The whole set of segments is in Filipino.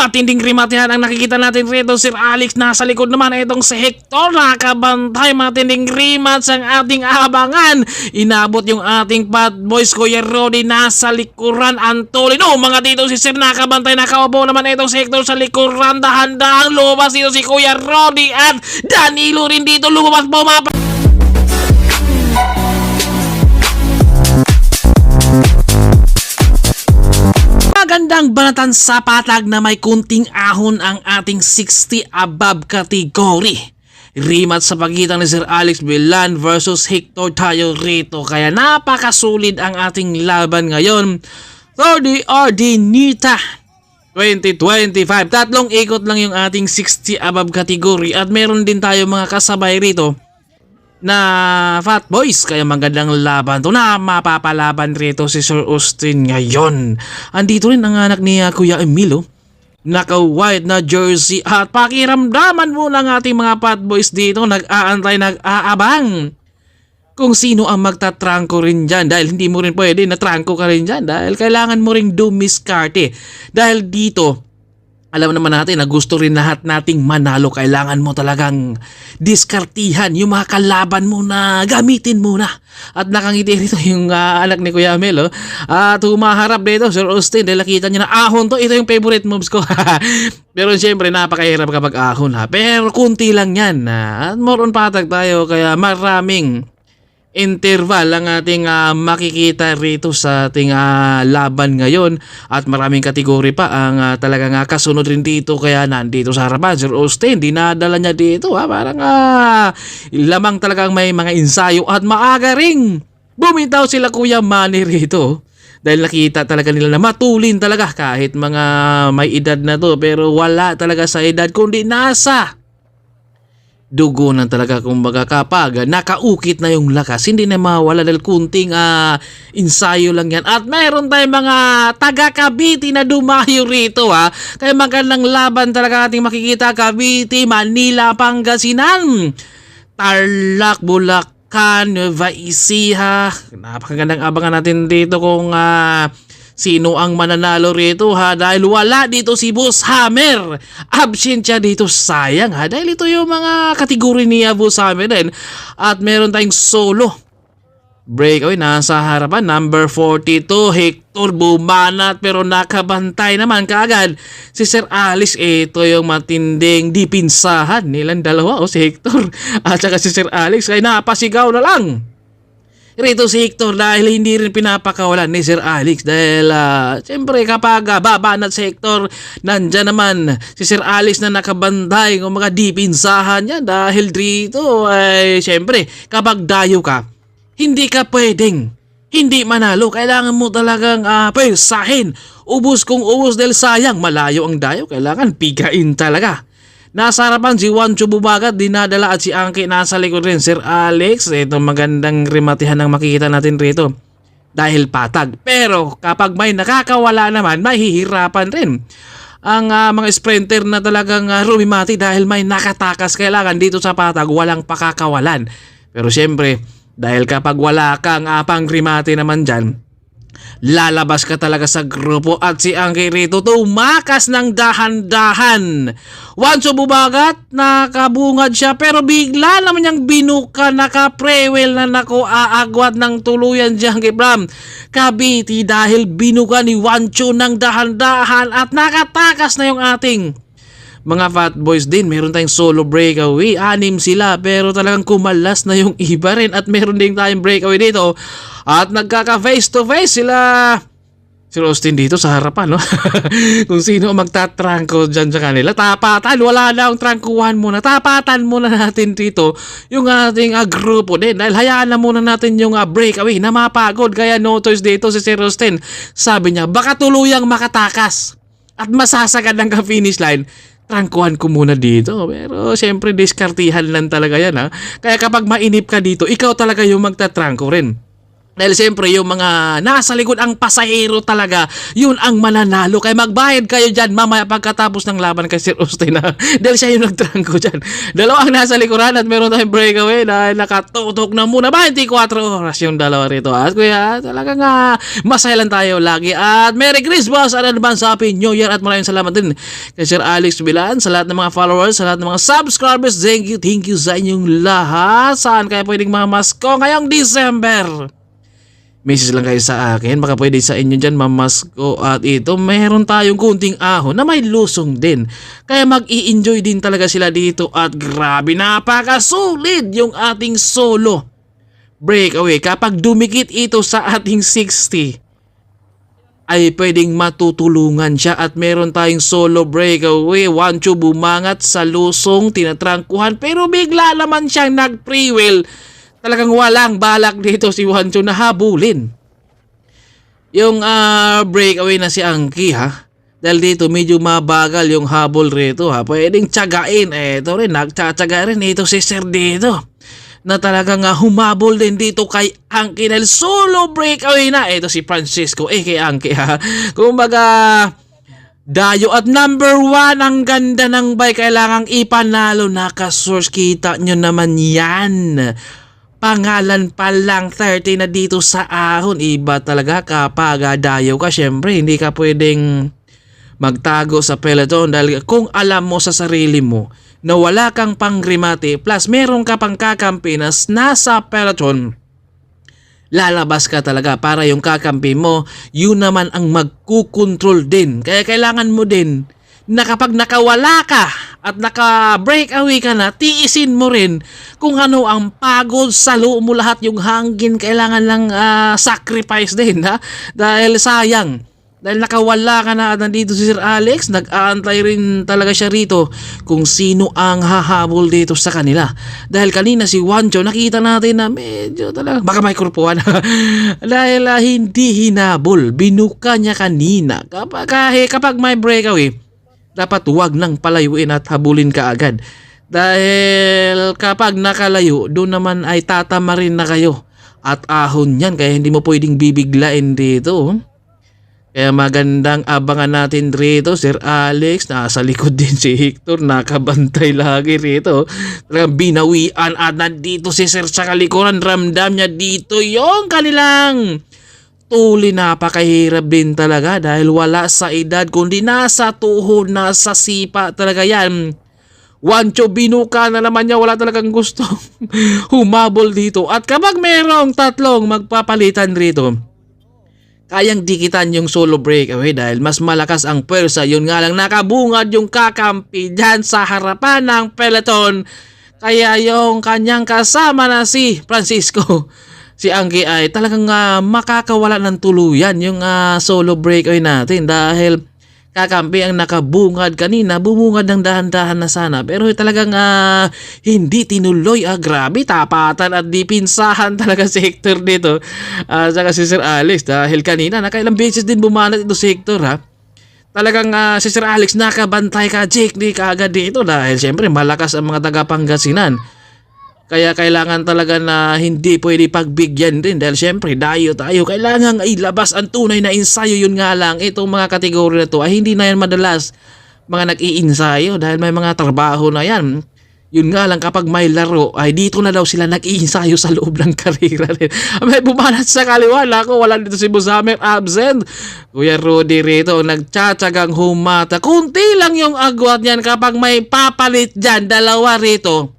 Matinding rematihan ang nakikita natin rito. Sir Alex nasa likod naman itong si Hector. Nakabantay, matinding rematch ang ating abangan. Inabot yung ating Pat Boys. Kuya Rody nasa likuran. Antolino mga dito si Sir nakabantay. Nakaupo naman itong si Hector sa likuran. Dahan-dahang lumabas dito si Kuya Rody at Danilo rin dito lumabas bumaba. Magandang banatan sa patag na may kunting ahon ang ating 60 above category. Rematch sa pagitan ni Sir Alex Villan versus Hector tayo rito. Kaya napakasulit ang ating laban ngayon. 30 RD Nita 2025. Tatlong ikot lang yung ating 60 above category. At meron din tayo mga kasabay rito na Fat Boys, kaya magandang laban to na mapapalaban rito si Sir Austin ngayon. Andito rin ang anak ni Kuya Emilio, naka white na jersey at pakiramdaman mo ng ating mga Fat Boys dito, nag-aantay, nag-aabang kung sino ang magtatrangko rin dyan, dahil hindi mo rin pwede na trangko ka rin dyan dahil kailangan mo ring dumiskarte. Dahil dito alam naman natin na gusto rin lahat nating manalo. Kailangan mo talagang diskartihan yung mga kalaban mo na gamitin muna. At nakangiti rito yung anak ni Kuya Mel. At humaharap dito Sir Austin dahil nakita niya na ahon to. Ito yung favorite moves ko. Pero siyempre napakahirap kapag ahon ha. Pero kunti lang yan. At more on patag tayo kaya maraming interval ang ating makikita rito sa ating laban ngayon at maraming kategory pa ang talagang kasunod rin dito, kaya nandito sa harapan Sir Austin, dinadala niya dito parang lamang talagang may mga ensayo at maaga ring bumitaw sila Kuya Manny rito dahil nakita talaga nila na matulin talaga kahit mga may edad na to, pero wala talaga sa edad kundi nasa dugo na talaga. Kumbaga kapag nakaukit na yung lakas, hindi na mawala dahil kunting ensayo lang yan. At mayroon tayong mga taga Cavite na dumayo rito kaya magandang laban talaga ating makikita. Cavite, Manila, Pangasinan, Tarlac, Bulacan, Nueva Ecija. Napakagandang abangan natin dito kung sino ang mananalo rito dahil wala dito si Boss Hammer. Absent siya dito, sayang dahil ito yung mga kategory ni Boss Hammer din. At meron tayong solo breakaway nasa harapan, number 42 Hector bumanat pero nakabantay naman kaagad si Sir Alex. Ito yung matinding dipinsahan nilang dalawa si Hector at saka si Sir Alex, kaya napasigaw na lang rito si Hector dahil hindi rin pinapakawalan ni Sir Alex dahil siyempre kapag babanat si Hector, nandyan naman si Sir Alex na nakabantay kung mga dipinsahan niya dahil dito ay siyempre kapag dayo ka hindi ka pwedeng hindi manalo, kailangan mo talagang pwersahin, ubos kung ubos dahil sayang malayo ang dayo, kailangan pigain talaga. Nasa harapan si Juancho Bubagat, dinadala at si Angke nasa likod rin. Sir Alex, ito magandang rematihan ang makikita natin rito dahil patag. Pero kapag may nakakawala naman, mahihirapan rin ang mga sprinter na talagang rumimati dahil may nakatakas. Kailangan dito sa patag walang pakakawalan. Pero siyempre, dahil kapag wala kang pang-remati naman dyan, lalabas ka talaga sa grupo. At si Angke rito tumakas ng dahan-dahan. Juancho Bubagat, nakabungad siya pero bigla naman niyang binuka, naka-prewel na aagwat ng tuluyan dyan kay Bram Cavite dahil binuka ni Juancho ng dahan-dahan at nakatakas na yung ating mga Fat Boys din. Meron tayong solo breakaway, 6 sila pero talagang kumalas na yung iba rin. At meron din tayong breakaway dito at nagkaka face to face sila Sir Austin dito sa harapan kung sino magtatrangko dyan sa kanila. Tapatan, wala na ang trangkuhan muna, tapatan muna natin dito yung ating grupo din dahil hayaan na muna natin yung breakaway na mapagod. Kaya no choice dito si Sir Austin, sabi niya baka tuluyang makatakas at masasagad ng ka-finish line, trangkuhan ko muna dito. Pero siyempre diskartihan lang talaga yan Kaya kapag mainip ka dito, ikaw talaga yung magtatrangko rin. Dahil siyempre yung mga nasa likod ang pasahero talaga, yun ang mananalo. Kaya magbayad kayo dyan mamaya pagkatapos ng laban kay Sir Austin dahil siya yung nagtrangko dyan. Dalawang nasa likuran at meron tayong breakaway dahil nakatutok na muna 24 oras yung dalawa rito. At kuya, talagang masaya lang tayo lagi. At Merry Christmas at advance Happy New Year. At maraming salamat din kay Sir Alex Villan, sa lahat ng mga followers, sa lahat ng mga subscribers. Thank you sa inyong lahat. Saan kaya pwedeng mamasko ngayong December? Message lang kayo sa akin, baka pwede sa inyo dyan mamasko. At ito, meron tayong kunting ahon na may lusong din. Kaya mag-i-enjoy din talaga sila dito. At grabe, napakasulit yung ating solo breakaway. Kapag dumikit ito sa ating 60, ay pwedeng matutulungan siya. At meron tayong solo breakaway. 1-2 bumangat sa lusong, tinatrangkuhan. Pero bigla naman siyang nag-freewheel. Talagang walang balak dito si Juancho na habulin yung breakaway na si Angki dahil dito medyo mabagal yung habol rito pwedeng tiyagain. Ito rin, nagtsatsaga rin ito si Sir dito na talagang humabol din dito kay Angki dahil solo breakaway na. Ito si Francisco kay Angki kumbaga dayo at number 1 ang ganda ng bike, kailangang ipanalo. Naka-source, kita nyo naman yan. Pangalan pa lang 30 na dito sa ahon. Iba talaga kapag dayo ka. Syempre hindi ka pwedeng magtago sa peloton dahil kung alam mo sa sarili mo na wala kang pangrimate plus meron ka pang kakampi na nasa peloton, lalabas ka talaga para yung kakampi mo yun naman ang magkukontrol din. Kaya kailangan mo din na kapag nakawala ka at naka-breakaway ka na, tiisin mo rin kung ano ang pagod, salo mo lahat yung hangin, kailangan lang sacrifice din dahil sayang. Dahil nakawala ka na at nandito si Sir Alex, nag-aantay rin talaga siya rito kung sino ang hahabol dito sa kanila. Dahil kanina si Juancho, nakita natin na medyo talaga, baka may kurpuan dahil hindi hinabol, binuka niya kanina. Kapag may breakaway, dapat huwag nang palayuin at habulin ka agad. Dahil kapag nakalayo, doon naman ay tatama rin na kayo. At ahon yan, kaya hindi mo pwedeng bibiglain dito. Kaya magandang abangan natin rito, Sir Alex. Nasa likod din si Hector, nakabantay lagi rito. Talagang binawian at nandito si Sir sa kalikuran. Ramdam niya dito yung kanilang tuli. Napakahirap din talaga dahil wala sa edad kundi nasa tuhod, nasa sipa talaga yan. Juancho, binuka na naman niya, wala talagang gusto humabol dito. At kapag merong tatlong magpapalitan rito, kayang dikitan yung solo breakaway dahil mas malakas ang pwersa. Yun nga lang, nakabungad yung kakampi dyan sa harapan ng peloton. Kaya yung kanyang kasama na si Francisco, si Angki, ay talagang makakawala ng tuluyan yung solo breakaway natin dahil kakampi ang nakabungad kanina. Bumungad ng dahan-dahan na sana pero talagang hindi tinuloy. Grabe, tapatan at dipinsahan talaga si Hector dito saka si Sir Alex dahil kanina nakailang beses din bumanat ito si Hector Talagang si Sir Alex nakabantay ka, Jake, di ka agad dito dahil syempre malakas ang mga taga-Pangasinan. Kaya kailangan talaga na hindi pwede pagbigyan din dahil syempre dayo tayo. Kailangan ilabas ang tunay na ensayo. Yun nga lang, itong mga kategorya na to ay hindi na yan madalas mga nag-iinsayo dahil may mga trabaho na yan. Yun nga lang, kapag may laro ay dito na daw sila nag-iinsayo sa loob ng karera rin. May bumanat sa kaliwa ko, wala dito si Busamer, absent. Kuya Rudy rito nagtsatsagang humata. Kunti lang yung agwat niyan kapag may papalit dyan, dalawa rito.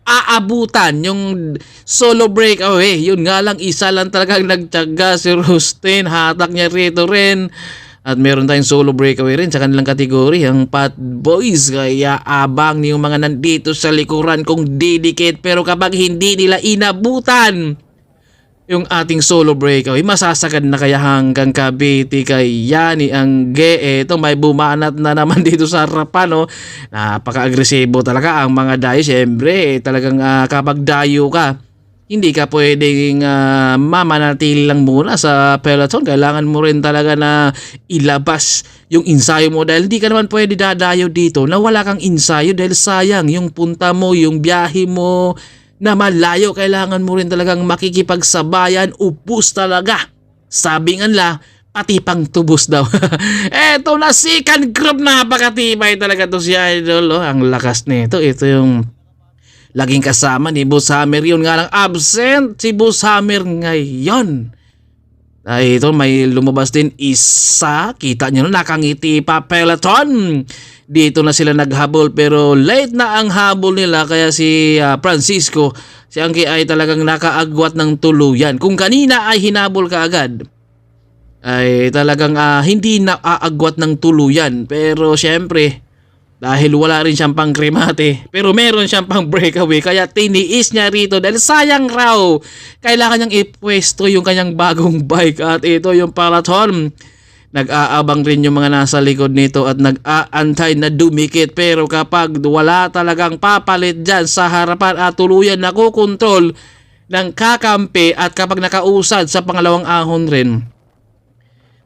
Aabutan yung solo breakaway. Yun nga lang, isa lang talagang nagtyaga si Rustin. Hatak niya rito rin. At meron tayong solo breakaway rin sa kanilang kategory, ang Pat Boys. Kaya abang yung mga nandito sa likuran kung didikit. Pero kapag hindi nila inabutan yung ating solo breakaway, masasagad na kaya hanggang Cavite kay Yani Angge. Ito, may bumanat na naman dito sa harapan. Napaka-agresibo talaga ang mga dayo. Siyempre, talagang kapag dayo ka, hindi ka pwedeng mamanatili lang muna sa peloton. Kailangan mo rin talaga na ilabas yung ensayo mo dahil hindi ka naman pwede dadayo dito na wala kang ensayo dahil sayang yung punta mo, yung biyahe mo, na malayo, kailangan mo rin talagang makikipagsabayan, ubus talaga. Sabi nga nila, pati pang tubos daw. Eto na, second group, napakatibay talaga to si Idol. Oh, ang lakas nito. Ito yung laging kasama ni Boss Hammer. Yun nga lang, absent si Boss Hammer ngayon. Ay, ito may lumabas din isa. Kita nyo na, nakangiti pa Peloton. Dito na sila naghabol pero late na ang habol nila, kaya si Francisco, si Angki ay talagang nakaagwat ng tuluyan. Kung kanina ay hinabol ka agad, ay talagang hindi na aagwat ng tuluyan. Pero syempre, dahil wala rin siyang pang kremate, pero meron siyang pang breakaway, kaya tiniis niya rito dahil sayang raw. Kailangan niyang ipwesto yung kanyang bagong bike at ito yung Peloton. Nag-aabang rin yung mga nasa likod nito at nag-aantay na dumikit, pero kapag wala talagang papalit dyan sa harapan at tuluyan na kukontrol ng kakampi, at kapag nakausad sa pangalawang ahon rin,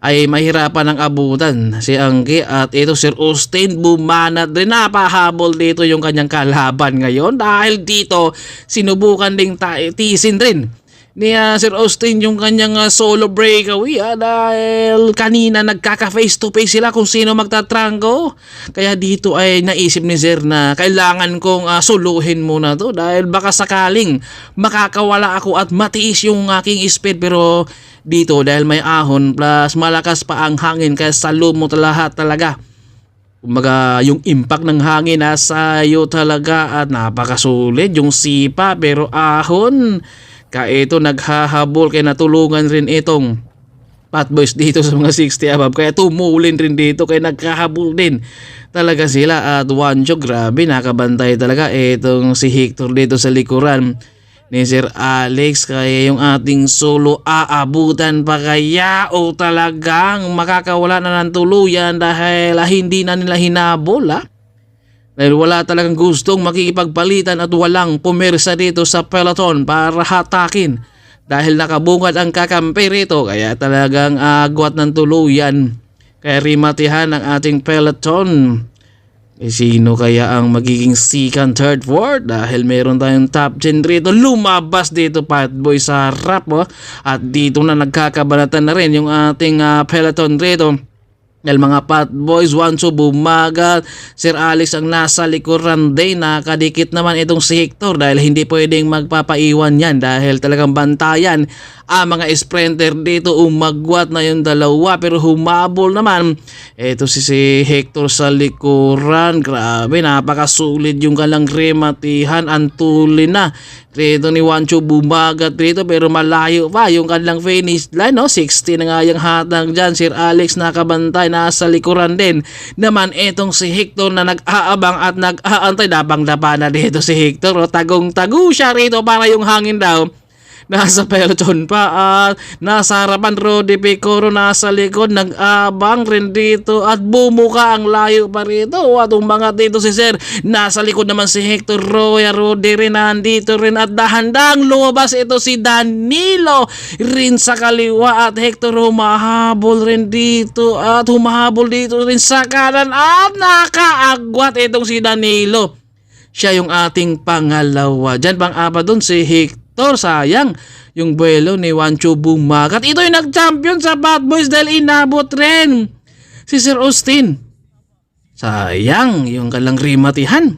ay mahirapan ang abutan si Angki. At ito Sir Austin, bumanat rin, napahabol dito yung kanyang kalaban ngayon, dahil dito sinubukan ding tiisin rin ni Sir Austin yung kanyang solo breakaway, dahil kanina nagkaka-face to face sila kung sino magtatranggo. Kaya dito ay naisip ni Sir na kailangan kong suluhin muna to, dahil baka sakaling makakawala ako at matiis yung aking speed. Pero dito, dahil may ahon plus malakas pa ang hangin, kaya salo mo lahat talaga. Kumbaga, yung impact ng hangin nasa iyo talaga at napakasulit yung sipa, pero ahon. Kaya ito naghahabol, kaya natulungan rin itong Pat Boys dito sa mga 60 above, kaya tumulin rin dito, kaya naghahabol din talaga sila. At Wancho, grabe, nakabantay talaga itong si Hector dito sa likuran ni Sir Alex, kaya yung ating solo aabutan pa kaya o talagang makakawala na ng tuluyan dahil hindi na nila hinabol. Dahil wala talagang gustong makikipagpalitan at walang pumersa dito sa Peloton para hatakin, dahil nakabungad ang kakampi rito, kaya talagang agwat ng tuluyan. Kaya rimatihan ang ating Peloton. Sino kaya ang magiging second, third, fourth? Dahil meron tayong top 10 rito. Lumabas dito Pat Boy sa harap, at dito na nagkakabanatan na rin yung ating Peloton rito. Dahil mga Pat Boys, Wancho bumagal, Sir Alex ang nasa likuran din, nakadikit naman itong si Hector, dahil hindi pwedeng magpapaiwan yan, dahil talagang bantayan ang mga sprinter dito. Umagwat na yung dalawa, pero humabol naman ito si Hector sa likuran. Grabe, napakasulit yung kalang rematihan, antulin na rito ni Wancho, bumagat rito pero malayo pa yung kanilang finish line, 60 na nga yung hatang dyan. Sir Alex nakabantay, nasa likuran din naman itong si Hector na nag-aabang at nag-aantay. Dabang-daba na dito si Hector, tagong-tago siya rito para yung hangin daw nasa Peloton pa, at nasa harapan Rodi Picoro, nasa likod nag-abang rin dito at bumuka ang layo pa rito. At umangat dito si Sir, nasa likod naman si Hector. Rodi rin nandito rin, at dahandang lumabas ito si Danilo rin sa kaliwa, at Hector humahabol rin dito at humahabol dito rin sa kanan, at nakaagwat itong si Danilo. Siya yung ating pangalawa. Diyan pang-apat doon si Hector. Sayang yung buwelo ni Wancho bumagat. Ito yung nag-champion sa Pat Boys dahil inabot rin si Sir Austin. Sayang yung kalang rimatihan.